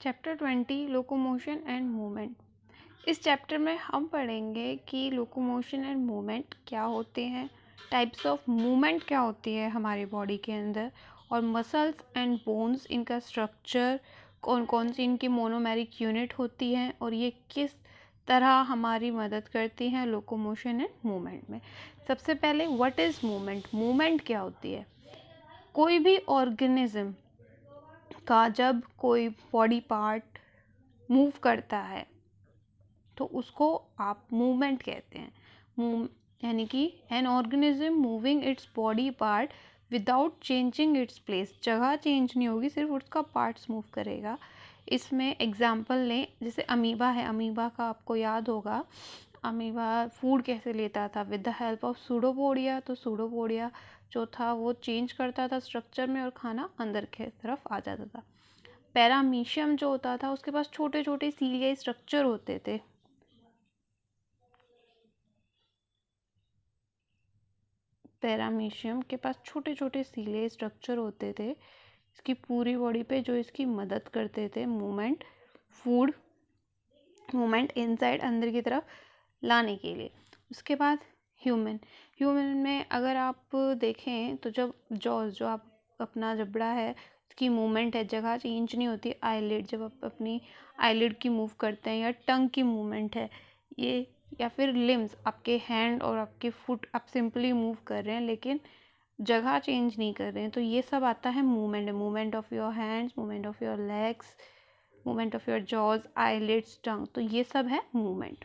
Chapter 20 locomotion and movement. इस chapter में हम पढ़ेंगे कि लोकोमोशन एंड मूवमेंट क्या होते हैं, टाइप्स ऑफ मूवमेंट क्या होती है हमारी बॉडी के अंदर, और मसल्स एंड बोन्स, इनका स्ट्रक्चर, कौन कौन सी इनकी मोनोमेरिक यूनिट होती हैं और ये किस तरह हमारी मदद करती हैं लोकोमोशन एंड मूवमेंट में। सबसे पहले व्हाट इज़ मूवमेंट। मूवमेंट क्या होती है? कोई भी ऑर्गेनिज्म का जब कोई बॉडी पार्ट मूव करता है तो उसको आप मूवमेंट कहते हैं। मूव यानी कि an organism moving its body part without changing its place. जगह चेंज नहीं होगी, सिर्फ उसका पार्ट्स मूव करेगा। इसमें एग्जांपल लें, जैसे अमीबा है। अमीबा का आपको याद होगा, अमीबा फूड कैसे लेता था? With the help of pseudopodia. तो सूडोपोडिया जो था वो चेंज करता था स्ट्रक्चर में और खाना अंदर की तरफ आ जाता था। पैरामीशियम जो होता था उसके पास छोटे छोटे सीलियाई स्ट्रक्चर होते थे। पैरामीशियम के पास छोटे छोटे सीलियाई स्ट्रक्चर होते थे इसकी पूरी बॉडी पे, जो इसकी मदद करते थे मूवमेंट, फूड मूवमेंट इनसाइड अंदर की तरफ लाने के लिए। उसके बाद ह्यूमन में अगर आप देखें तो जब जो आप अपना जबड़ा है इसकी मूवमेंट है, जगह चेंज नहीं होती। आईलिड, जब आप अपनी आईलिड की मूव करते हैं, या टंग की मूवमेंट है ये, या फिर लिम्स, आपके हैंड और आपके फुट आप सिंपली मूव कर रहे हैं लेकिन जगह चेंज नहीं कर रहे हैं, तो ये सब आता है movement. Movement of your hands, movement of your legs, movement of your jaws, eyelids, tongue, तो ये सब है मूवमेंट।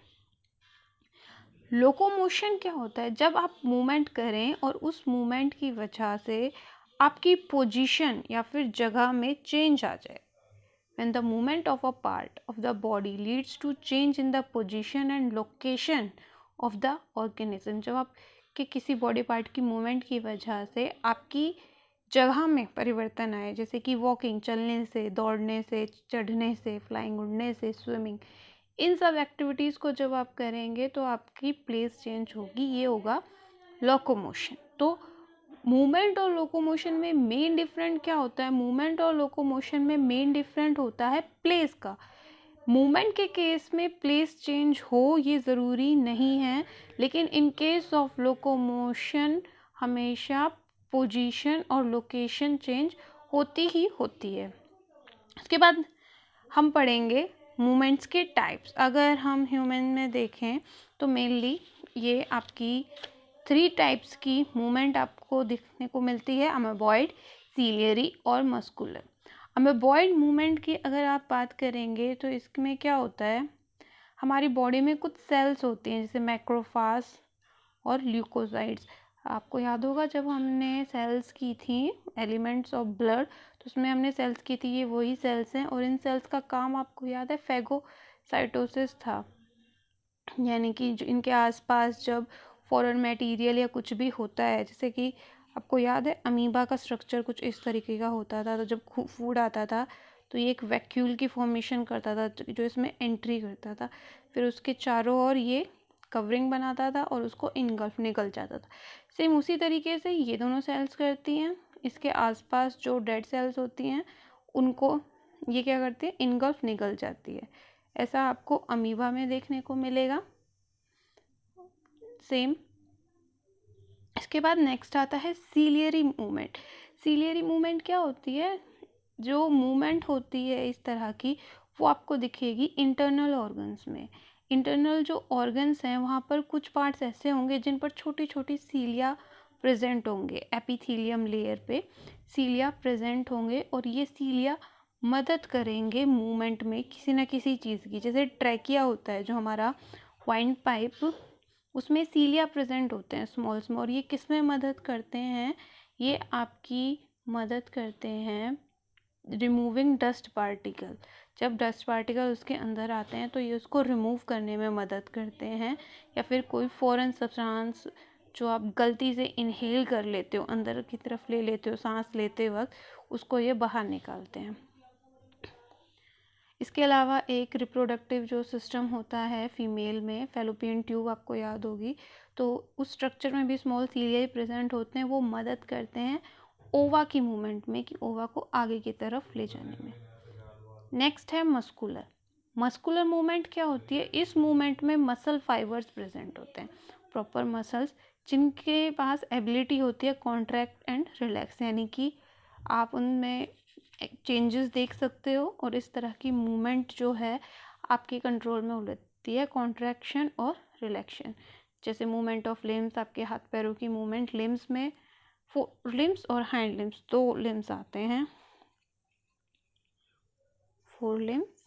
लोकोमोशन क्या होता है? जब आप मूवमेंट करें और उस मूवमेंट की वजह से आपकी पोजीशन या फिर जगह में चेंज आ जाए। When the movement of a part of the body leads to change in the position and location of the organism, जब आपके किसी बॉडी पार्ट की मूवमेंट की वजह से आपकी जगह में परिवर्तन आए, जैसे कि वॉकिंग, चलने से, दौड़ने से, चढ़ने से, फ्लाइंग, उड़ने से, स्विमिंग, इन सब एक्टिविटीज़ को जब आप करेंगे तो आपकी प्लेस चेंज होगी, ये होगा लोकोमोशन। तो मूवमेंट और लोकोमोशन में मेन डिफरेंट क्या होता है? मूवमेंट और लोकोमोशन में मेन डिफरेंट होता है प्लेस का। मूवमेंट के केस में प्लेस चेंज हो ये ज़रूरी नहीं है, लेकिन इन केस ऑफ लोकोमोशन हमेशा पोजीशन और लोकेशन चेंज होती ही होती है। उसके बाद हम पढ़ेंगे मूवमेंट्स के टाइप्स। अगर हम ह्यूमन में देखें तो मेनली ये आपकी 3 टाइप्स की मूवमेंट आपको दिखने को मिलती है, अमेबॉइड, सीलियरी और मस्कुलर। अमेबॉइड मूवमेंट की अगर आप बात करेंगे तो इसमें क्या होता है, हमारी बॉडी में कुछ सेल्स होती हैं जैसे मैक्रोफाज और ल्यूकोसाइड्स। आपको याद होगा जब हमने सेल्स की थी एलिमेंट्स ऑफ ब्लड, तो उसमें हमने सेल्स की थी, ये वही सेल्स हैं। और इन सेल्स का काम आपको याद है फैगोसाइटोसिस था, यानी कि जो इनके आसपास जब फॉरेन मटेरियल या कुछ भी होता है, जैसे कि आपको याद है अमीबा का स्ट्रक्चर कुछ इस तरीके का होता था, तो जब फूड आता था तो ये एक वैक्यूल की फॉर्मेशन करता था जो इसमें एंट्री करता था, फिर उसके चारों ओर ये कवरिंग बनाता था और उसको इनगल्फ निकल जाता था। सेम उसी तरीके से ये दोनों सेल्स करती हैं। इसके आसपास जो डेड सेल्स होती हैं उनको ये क्या करती है, इनगल्फ निकल जाती है। ऐसा आपको अमीबा में देखने को मिलेगा सेम। इसके बाद नेक्स्ट आता है सीलियरी मूवमेंट। सीलियरी मूवमेंट क्या होती है? जो मूवमेंट होती है इस तरह की, वो आपको दिखेगी इंटरनल ऑर्गन्स में। इंटरनल जो ऑर्गन्स हैं वहाँ पर कुछ पार्ट्स ऐसे होंगे जिन पर छोटी छोटी सीलिया प्रेजेंट होंगे, एपिथेलियम लेयर पे सीलिया प्रेजेंट होंगे, और ये सीलिया मदद करेंगे मूवमेंट में किसी न किसी चीज़ की। जैसे ट्रैकिया होता है जो हमारा वाइंड पाइप, उसमें सीलिया प्रेजेंट होते हैं स्मॉल स्मॉल। ये किस में मदद करते हैं? ये आपकी मदद करते हैं रिमूविंग डस्ट पार्टिकल। जब डस्ट पार्टिकल उसके अंदर आते हैं तो ये उसको रिमूव करने में मदद करते हैं, या फिर कोई फॉरेन सब्सटेंस जो आप गलती से इनहेल कर लेते हो, अंदर की तरफ ले लेते हो सांस लेते वक्त, उसको ये बाहर निकालते हैं। इसके अलावा एक रिप्रोडक्टिव जो सिस्टम होता है फीमेल में, फैलोपियन ट्यूब आपको याद होगी, तो उस स्ट्रक्चर में भी स्मॉल सीलिया प्रेजेंट होते हैं। वो मदद करते हैं ओवा की मूवमेंट में, कि ओवा को आगे की तरफ ले जाने में। नेक्स्ट है मस्कुलर। मस्कुलर मूवमेंट क्या होती है? इस मूवमेंट में मसल फाइबर्स प्रेजेंट होते हैं, प्रॉपर मसल्स, जिनके पास एबिलिटी होती है कॉन्ट्रैक्ट एंड रिलैक्स, यानी कि आप उनमें चेंजेस देख सकते हो और इस तरह की मूवमेंट जो है आपके कंट्रोल में होती है, कॉन्ट्रैक्शन और रिलैक्शन। जैसे मूवमेंट ऑफ लिम्स, आपके हाथ पैरों की मूवमेंट, लिम्स में फोर लिम्स और हैंड लिम्स, दो लिम्स आते हैं, four limbs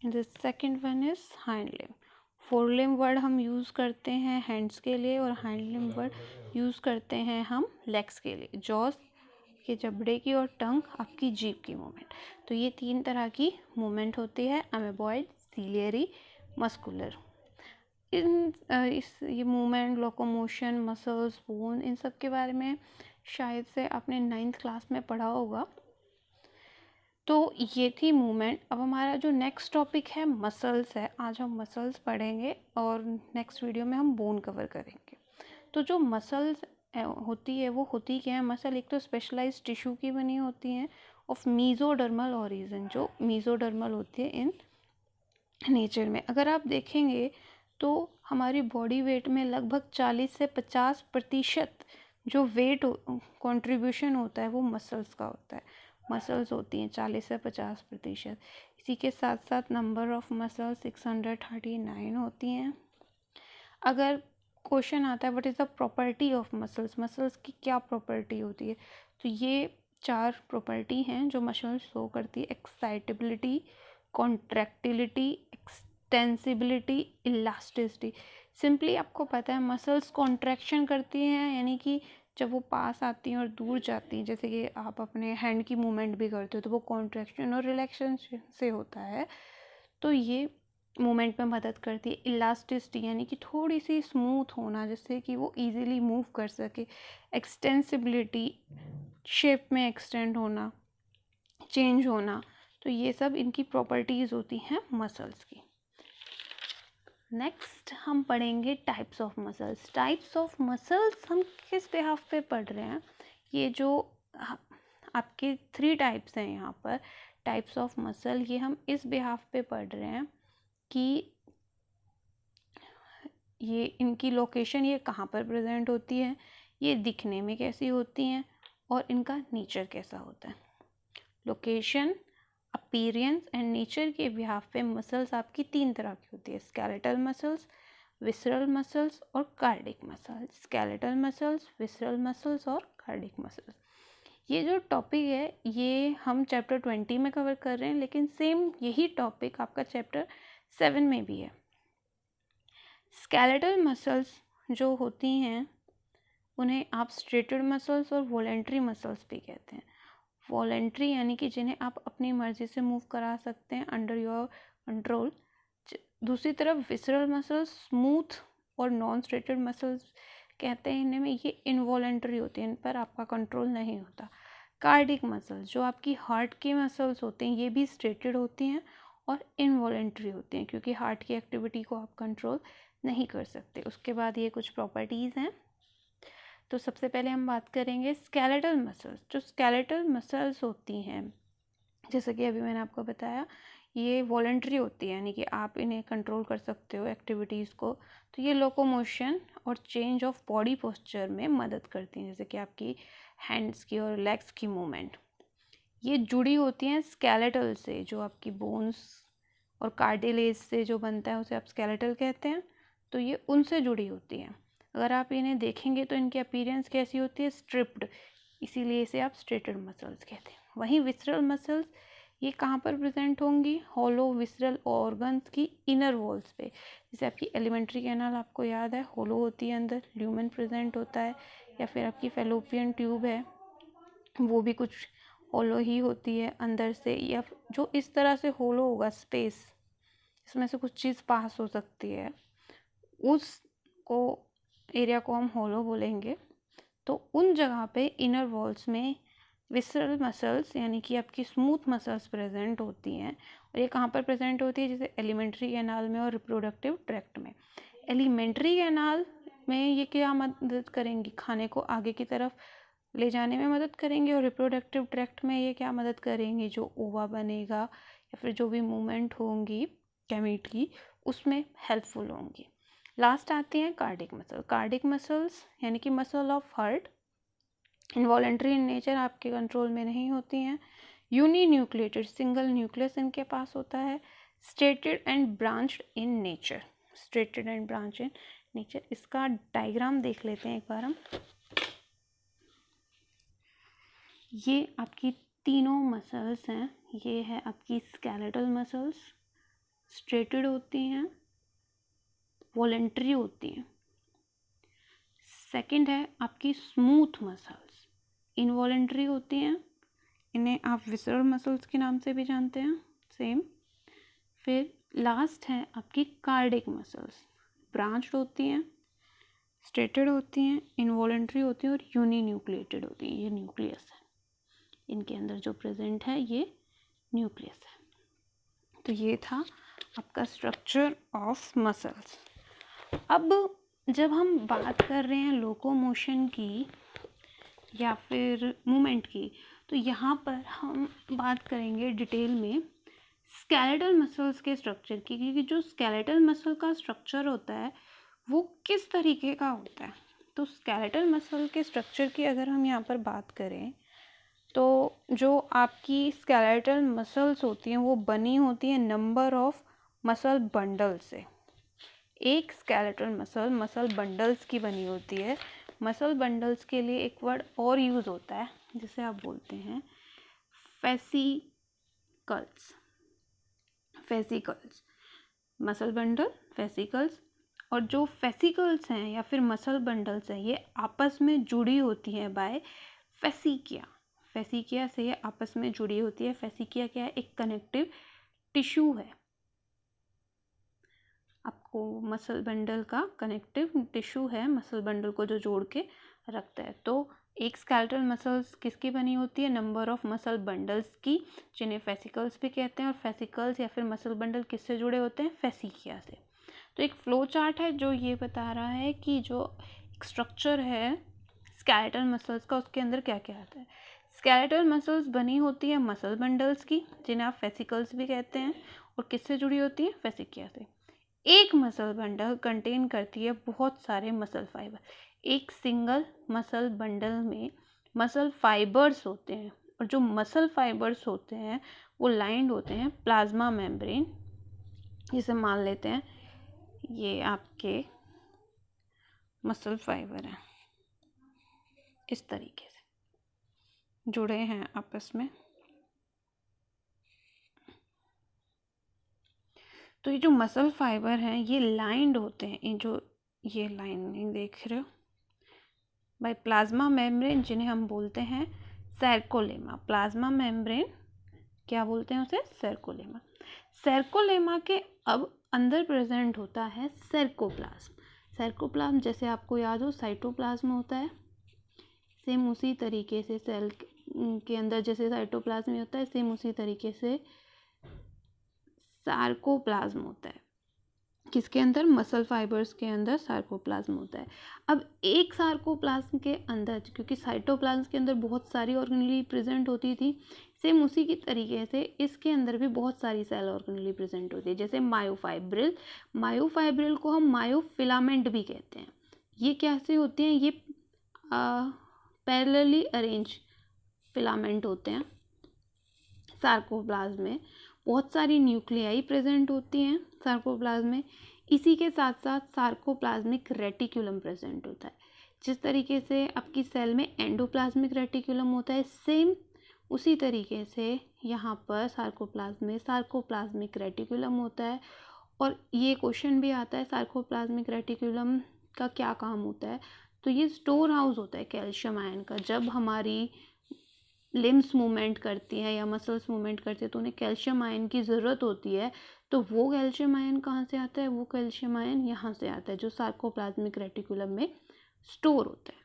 and the second one is hind limb. Four limb word हम यूज़ करते हैं हैंड्स के लिए और हाइंड लिम्ब वर्ड यूज़ करते हैं हम लेग्स के लिए, जॉस के जबड़े की और टंग आपकी जीभ की मूवमेंट। तो ये तीन तरह की मूवमेंट होती है, अमेबॉइड, सीलियरी, मस्कुलर। ये मूवमेंट, लोकोमोशन, मसल्स, बोन, इन सब के बारे में शायद से आपने 9th क्लास में पढ़ा होगा। तो ये थी मूवमेंट। अब हमारा जो नेक्स्ट टॉपिक है मसल्स है। आज हम मसल्स पढ़ेंगे और नेक्स्ट वीडियो में हम बोन कवर करेंगे। तो जो मसल्स होती है वो होती क्या है? मसल एक तो स्पेशलाइज्ड टिश्यू की बनी होती हैं ऑफ मीजोडर्मल ऑरिजिन, जो मीजोडर्मल होती है इन नेचर में। अगर आप देखेंगे तो हमारी बॉडी वेट में लगभग 40 से 50% जो वेट कंट्रीब्यूशन होता है वो मसल्स का होता है। मसल्स होती हैं 40 से 50%। इसी के साथ साथ नंबर ऑफ मसल्स 639 होती हैं। अगर क्वेश्चन आता है what is the property of muscles, muscles की क्या प्रॉपर्टी होती है, तो ये 4 प्रॉपर्टी हैं जो मसल्स शो करती है: excitability, contractility, extensibility, elasticity. Simply आपको पता है मसल्स कॉन्ट्रैक्शन करती हैं, यानी कि जब वो पास आती हैं और दूर जाती हैं, जैसे कि आप अपने हैंड की मूवमेंट भी करते हो तो वो कॉन्ट्रैक्शन और रिलैक्शन से होता है, तो ये मूवमेंट में मदद करती है। इलास्टिसिटी यानी कि थोड़ी सी स्मूथ होना जिससे कि वो इजीली मूव कर सके। एक्सटेंसिबिलिटी, शेप में एक्सटेंड होना, चेंज होना। तो ये सब इनकी प्रॉपर्टीज़ होती हैं मसल्स की। नेक्स्ट हम पढ़ेंगे types of muscles. Types of muscles हम किस बिहाफ पे पढ़ रहे हैं? ये जो आपके 3 टाइप्स हैं यहाँ पर टाइप्स ऑफ मसल, ये हम इस बिहाफ पे पढ़ रहे हैं कि ये इनकी लोकेशन ये कहाँ पर प्रेजेंट होती है, ये दिखने में कैसी होती हैं और इनका नेचर कैसा होता है। लोकेशन, अपीयरेंस एंड नेचर के बिहाफ पे मसल्स आपकी 3 तरह की होती है: स्केलेटल मसल्स, विसरल मसल्स और cardiac muscles. Skeletal muscles, visceral muscles और कार्डिक मसल्स। ये जो टॉपिक है ये हम चैप्टर 20 में कवर कर रहे हैं, लेकिन सेम यही टॉपिक आपका चैप्टर 7 में भी है। स्केलेटल मसल्स जो होती हैं उन्हें आप स्ट्रेटेड मसल्स और वॉलेंट्री मसल्स भी कहते हैं। वॉलेंट्री यानी कि जिन्हें आप अपनी मर्जी से मूव करा सकते हैं अंडर योर कंट्रोल। दूसरी तरफ विसरल मसल्स स्मूथ और नॉन स्ट्रेटेड मसल्स कहते हैं इन्हें में, ये इनवॉलेंट्री होती हैं, इन पर आपका कंट्रोल नहीं होता। कार्डिक मसल्स जो आपकी हार्ट की मसल्स होती हैं ये भी स्ट्रेटेड होती हैं और इनवॉलेंट्री होती हैं क्योंकि हार्ट की एक्टिविटी को आप कंट्रोल नहीं कर सकते। उसके बाद ये कुछ प्रॉपर्टीज़ हैं। तो सबसे पहले हम बात करेंगे स्केलेटल मसल्स। जो स्केलेटल मसल्स होती हैं जैसे कि अभी मैंने आपको बताया ये वॉलेंट्री होती है, यानी कि आप इन्हें कंट्रोल कर सकते हो एक्टिविटीज़ को। तो ये लोकोमोशन और चेंज ऑफ बॉडी पोस्चर में मदद करती हैं, जैसे कि आपकी हैंड्स की और लेग्स की मूवमेंट। ये जुड़ी होती हैं स्केलेटल से, जो आपकी बोन्स और कार्टिलेज से जो बनता है उसे आप स्केलेटल कहते हैं। तो ये उनसे जुड़ी होती हैं। अगर आप इन्हें देखेंगे तो इनकी अपीयरेंस कैसी होती है? स्ट्रिप्ड, इसीलिए इसे आप स्ट्रेटेड मसल्स कहते हैं। वहीं विसरल मसल्स ये कहाँ पर प्रेजेंट होंगी? हॉलो विसरल ऑर्गन्स की इनर वॉल्स पे। जैसे आपकी एलिमेंट्री कैनाल आपको याद है हॉलो होती है, अंदर ल्यूमेन प्रेजेंट होता है, या फिर आपकी फैलोपियन ट्यूब है वो भी कुछ हॉलो ही होती है अंदर से, या जो इस तरह से हॉलो होगा स्पेस, इसमें से कुछ चीज़ पास हो सकती है, उसको एरिया को हम हॉलो बोलेंगे। तो उन जगह पे इनर वॉल्स में विसरल मसल्स यानी कि आपकी स्मूथ मसल्स प्रेजेंट होती हैं। और ये कहाँ पर प्रेजेंट होती है? जैसे एलिमेंट्री कैनाल में और रिप्रोडक्टिव ट्रैक्ट में। एलिमेंट्री कैनाल में ये क्या मदद करेंगी? खाने को आगे की तरफ ले जाने में मदद करेंगे और रिप्रोडक्टिव ट्रैक्ट में ये क्या मदद करेंगे, जो ओवा बनेगा या फिर जो भी मूवमेंट होंगी गैमीट की उसमें हेल्पफुल होंगी। लास्ट आते हैं कार्डिक मसल। कार्डिक मसल्स यानी कि muscle of heart involuntary in nature, आपके कंट्रोल में नहीं होती हैं। यूनिन्यूक्लिएटेड, सिंगल न्यूक्लियस इनके पास होता है। Striated and branched in nature, striated and branch in nature. इसका डायग्राम देख लेते हैं एक बार हम। ये आपकी तीनों मसल्स हैं। ये है आपकी स्केलेटल मसल्स, स्ट्रेटेड होती हैं, वॉलेंट्री होती हैं। सेकंड है आपकी स्मूथ मसल्स, इनवॉलेंट्री होती हैं, इन्हें आप विसरल मसल्स के नाम से भी जानते हैं, सेम। फिर लास्ट है आपकी कार्डिक मसल्स, ब्रांच्ड होती हैं, स्ट्रेटेड होती हैं, इनवॉलेंट्री होती हैं और यूनिन्यूक्लिएटेड होती हैं। ये न्यूक्लियस है, इनके अंदर जो प्रेजेंट है ये न्यूक्लियस है। तो ये था आपका स्ट्रक्चर ऑफ मसल्स। अब जब हम बात कर रहे हैं लोकोमोशन की या फिर मूवमेंट की, तो यहाँ पर हम बात करेंगे डिटेल में स्केलेटल मसल्स के स्ट्रक्चर की, क्योंकि जो स्केलेटल मसल का स्ट्रक्चर होता है वो किस तरीके का होता है। तो स्केलेटल मसल के स्ट्रक्चर की अगर हम यहाँ पर बात करें तो जो आपकी स्केलेटल मसल्स होती हैं वो बनी होती हैं नंबर ऑफ मसल बंडल से। एक स्केलेटल मसल बंडल्स की बनी होती है। मसल बंडल्स के लिए एक वर्ड और यूज़ होता है जिसे आप बोलते हैं fascicles. Fascicles, muscle bundle, fascicles. और जो फेसिकल्स हैं या फिर मसल बंडल्स हैं ये आपस में जुड़ी होती हैं बाय फेसिकिया। फेसिकिया से ये आपस में जुड़ी होती है। फेसिकिया क्या है, एक कनेक्टिव टिश्यू है। आपको मसल बंडल का कनेक्टिव टिश्यू है, मसल बंडल को जो जोड़ के रखता है। तो एक स्केलेटल मसल्स किसकी बनी होती है, नंबर ऑफ मसल बंडल्स की, जिन्हें फेसिकल्स भी कहते हैं। और फेसिकल्स या फिर मसल बंडल किससे जुड़े होते हैं, फेसिकिया से। तो एक फ्लो चार्ट है जो ये बता रहा है कि जो स्ट्रक्चर है स्केलेटल मसल्स का उसके अंदर क्या क्या आता है। स्केलेटल मसल्स बनी होती है मसल बंडल्स की, जिन्हें आप फेसिकल्स भी कहते हैं, और किससे जुड़ी होती है, फेसिकिया से। एक मसल बंडल कंटेन करती है बहुत सारे मसल फाइबर। एक सिंगल मसल बंडल में मसल फाइबर्स होते हैं, और जो मसल फाइबर्स होते हैं वो लाइंड होते हैं प्लाज्मा मेम्ब्रेन। जिसे मान लेते हैं ये आपके मसल फाइबर हैं, इस तरीके से जुड़े हैं आपस में। तो ये जो मसल फाइबर हैं ये लाइंड होते हैं, जो ये लाइनिंग देख रहे हो, बाय प्लाज्मा मेम्ब्रेन, जिन्हें हम बोलते हैं सर्कोलेमा। प्लाज्मा मेम्ब्रेन क्या बोलते हैं उसे, सर्कोलेमा। सर्कोलेमा के अब अंदर प्रेजेंट होता है सर्कोप्लाज्म। सर्कोप्लाज्म जैसे आपको याद हो साइटोप्लाज्म होता है, सेम उसी तरीके से सेल के अंदर जैसे साइटोप्लाज्म होता है, सेम उसी तरीके से सार्कोप्लाज्म होता है। किसके अंदर, मसल फाइबर्स के अंदर सार्कोप्लाज्म होता है। अब एक सार्कोप्लाज्म के अंदर, क्योंकि साइटोप्लाज्म के अंदर बहुत सारी ऑर्गेनेली प्रेजेंट होती थी, सेम उसी की तरीके से इसके अंदर भी बहुत सारी सेल ऑर्गेनेली प्रेजेंट होती है। जैसे मायोफाइब्रिल, मायोफाइब्रिल को हम मायोफिलामेंट भी कहते हैं। ये कैसे होते हैं, ये पैरेलली अरेंज फिलामेंट होते हैं। सार्कोप्लाज्म में बहुत सारी न्यूक्लियाई प्रेजेंट होती हैं सार्कोप्लाज्म में। इसी के साथ साथ सार्कोप्लाज्मिक रेटिकुलम प्रेजेंट होता है। जिस तरीके से आपकी सेल में एंडोप्लाज्मिक रेटिकुलम होता है, सेम उसी तरीके से यहाँ पर सार्कोप्लाज्म में सार्कोप्लाज्मिक रेटिकुलम होता है। और ये क्वेश्चन भी आता है सार्कोप्लाज्मिक रेटिकुलम का क्या काम होता है। तो ये स्टोर हाउस होता है कैल्शियम आयन का। जब हमारी लिम्स मूवमेंट करती हैं या मसल्स मूवमेंट करती है तो उन्हें कैल्शियम आयन की ज़रूरत होती है। तो वो कैल्शियम आयन कहाँ से आता है, वो कैल्शियम आयन यहाँ से आता है जो सार्कोप्लाज्मिक रेटिकुलम में स्टोर होता है।